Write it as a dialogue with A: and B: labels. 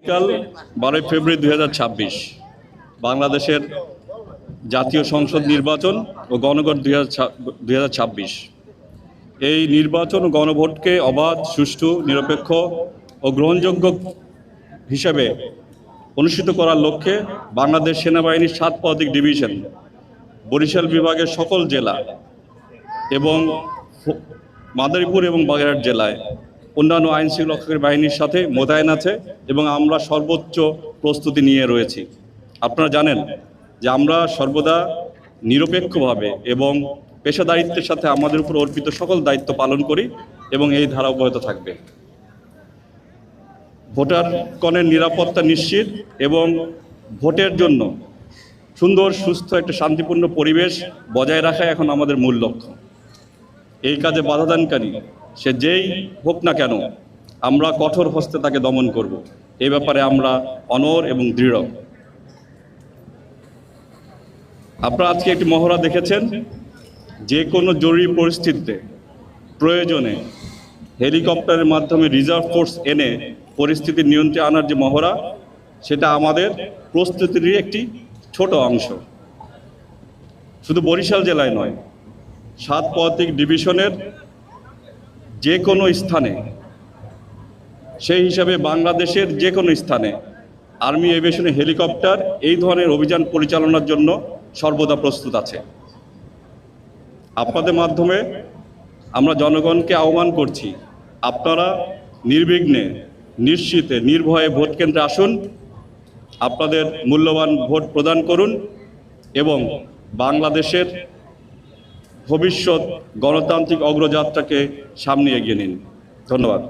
A: কাল 12 ফেব্রুয়ারি 2026 বাংলাদেশের জাতীয় সংসদ নির্বাচন ও গণভোট 2026। এই নির্বাচন ও গণভোটকে অবাধ, সুষ্ঠু, নিরপেক্ষ ও গ্রহণযোগ্য হিসেবে অনুষ্ঠিত করার লক্ষ্যে বাংলাদেশ সেনাবাহিনীর 7 পদাতিক ডিভিশন বরিশাল বিভাগের সকল জেলা এবং মাদারীপুর এবং বাগেরহাট জেলায় অন্যান্য আইনশৃঙ্খলা বাহিনীর সাথে মোতায়েন আছে এবং আমরা সর্বোচ্চ প্রস্তুতি নিয়ে রয়েছি। আপনারা জানেন যে আমরা সর্বদা নিরপেক্ষভাবে এবং পেশাদারিত্বের সাথে আমাদের উপর অর্পিত সকল দায়িত্ব পালন করি এবং এই ধারা অব্যাহত থাকবে। ভোটারগণের নিরাপত্তা নিশ্চিত এবং ভোটের জন্য সুন্দর, সুস্থ একটা শান্তিপূর্ণ পরিবেশ বজায় রাখা এখন আমাদের মূল লক্ষ্য। এই কাজে বাধাদানকারী সে যেই হোক না কেন, আমরা কঠোর হস্তে তাকে দমন করব। এই ব্যাপারে আমরা অনড় এবং দৃঢ়। আপনারা আজকে একটি মহড়া দেখেছেন। যে কোনো জরুরি পরিস্থিতিতে প্রয়োজনে হেলিকপ্টারের মাধ্যমে রিজার্ভ ফোর্স এনে পরিস্থিতি নিয়ন্ত্রণে আনার যে মহড়া, সেটা আমাদের প্রস্তুতির একটি ছোট অংশ। শুধু বরিশাল জেলায় নয়, 7 পদাতিক ডিভিশনের যে কোনো স্থানে, সেই হিসাবে বাংলাদেশের যে কোনো স্থানে আর্মি এভিয়েশন হেলিকপ্টার এই ধরনের অভিযান পরিচালনার জন্য সর্বদা প্রস্তুত আছে। আপনাদের মাধ্যমে আমরা জনগণকে আহ্বান করছি, আপনারা নির্বিঘ্নে, নিশ্চিতে, নির্ভয়ে ভোট কেন্দ্রে আসুন, আপনাদের মূল্যবান ভোট প্রদান করুন এবং বাংলাদেশের ভবিষ্যৎ গণতান্ত্রিক অগ্রযাত্রাকে সামনে এগিয়ে নিন। ধন্যবাদ।